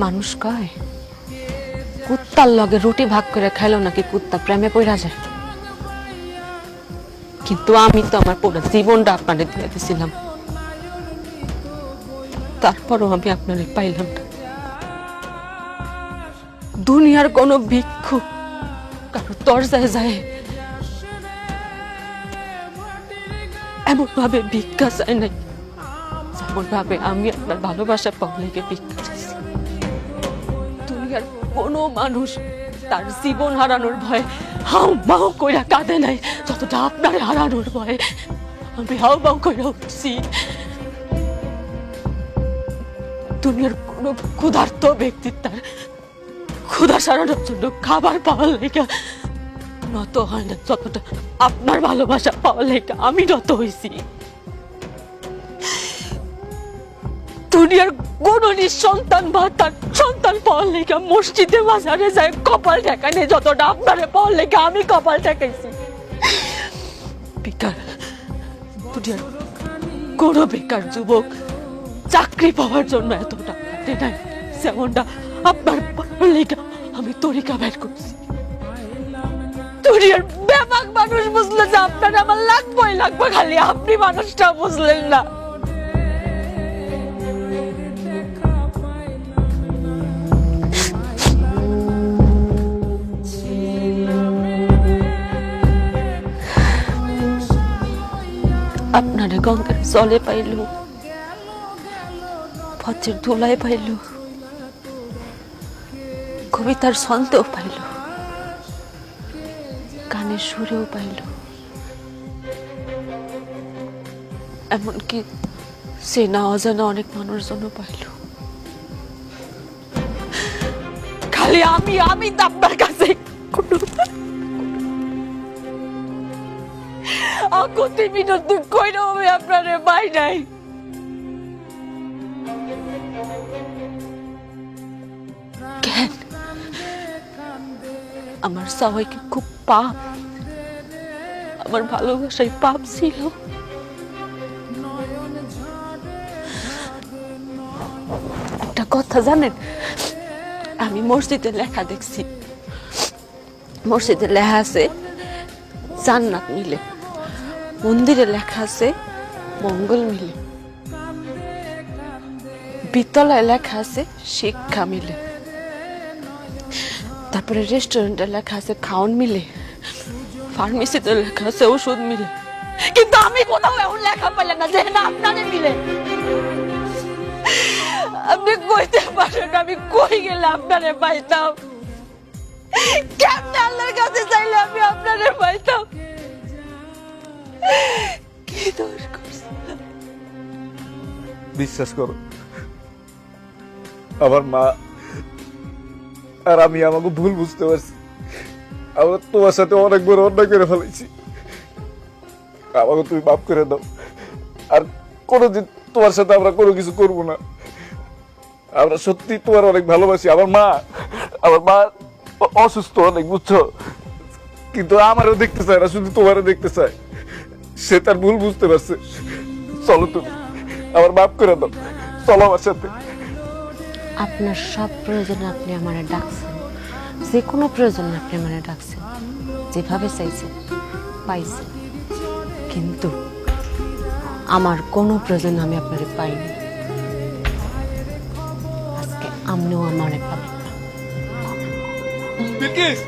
মানুষ কয় কুত্তার লগে রুটি ভাগ করে খাইলো নাকি কুত্তা প্রেমে পড়া যায়, কিন্তু আমি তো আমার পুরো জীবনটা আপনাদের দিয়ে দিছিলাম, তারপরও আমি আপনারে পাইলাম না। দুনিয়ার কোন ভিক্ষুক কারো দরজায় যায় এমন ভাবে ভিক্ষা চায় নাই যেমন ভাবে আমি আপনার ভালোবাসা পাওয়া লেগে ভিক্ষা চাইছি। দুনিয়ার কোনো মানুষ তার জীবন হারানোর ভয়ে হাউ মাউ কইরা কাঁদে নাই যতটা আপনার হারানোর ভয়ে আমি হাউ মাউ কইরা উঠছি। দুনিয়ার কোনো ক্ষুধার্ত ব্যক্তি তার ক্ষুধা সারানোর জন্য খাবার পাওয়ার লেগে নত হয় না যতটা আপনার ভালোবাসা পাওয়ার লেগে আমি নত হয়েছি। দুনিয়ার কোন নিঃসন্তান বা তার সন্তান পাওয়ার লেগে মসজিদে বাজারে যায় কপাল ঠেকানে যতটা আপনারে পাওয়ার লেগে আমি কপাল ঠেকাইছি। বেকার দুনিয়ার কোন বেকার যুবক চাকরি পাওয়ার জন্য এতটা পারে নাই যেমনটা আপনার পাওয়ার লেগে আমি তরিকা বের করছি। দুনিয়ার বেবাক মানুষ বুঝলো যে আপনার আমার লাগবে খালি আপনি মানুষটা বুঝলেন না। আপনারে গঙ্গার জলে পাইল, পথের ধুলায় পাইল, কবিতার ছন্দেও পাইল, গানের সুরেও পাইল, এমনকি চেনা অজানা অনেক মানুষজন পাইল। খালি আমি আপনার কাছে আকুতি মিনতি কইরা আমি আপনারে পাই নাই। কেন আমার সবাই কি খুব পাপ? আমার ভালোবাসায় পাপ ছিল? একটা কথা জানেন, আমি মসজিদে লেখা দেখছি, মসজিদে লেখা আছে জান্নাত মিলে, মন্দিরে লেখা আছে মঙ্গল মিলে, বিদ্যালয়ে লেখা আছে শিক্ষা মিলে, তারপরে রেস্টুরেন্টে লেখা আছে খাওন মিলে, ফার্মেসিতে লেখা আছে ওষুধ মিলে, কিন্তু আমি কোথাও এমন লেখা পেলাম না যে না আপনারে মিলে। আপনি কইতে পারেন আমি কই গেলে আপনারে পাইতাম? কেমনে আল্লাহর কাছে চাইলে আমি আপনারে পাইতাম? কি দোষ করছিলাম? বিশ্বাস করো, আমার মা আর আমি আমাকে ভুল বুঝতে পারছি। আমরা তোমার সাথে অনেক বড় অন্যায় করে ফেলেছি, আমাকে তুমি মাফ করে দাও। আর কোনোদিন তোমার সাথে আমরা কোনো কিছু করবো না। আমরা সত্যি তোমার অনেক ভালোবাসি। আমার মা অসুস্থ অনেক, বুঝছো, কিন্তু আমারও দেখতে চায় না, শুধু তোমারও দেখতে চায়। সে তার ভুল বুঝতে পারছে। চলো তুমি আমার মাফ করে দাও, চলো আমার সাথে। আপনার সব প্রয়োজনে আপনি আমারে ডাকছেন, যে কোনো প্রয়োজনে আপনি আমারে ডাকছেন, যেভাবে চাইছেন পাইছেন, কিন্তু আমার কোনো প্রয়োজন আমি আপনারে পাইনি। আজকে আপনিও আমারে পাবেন না।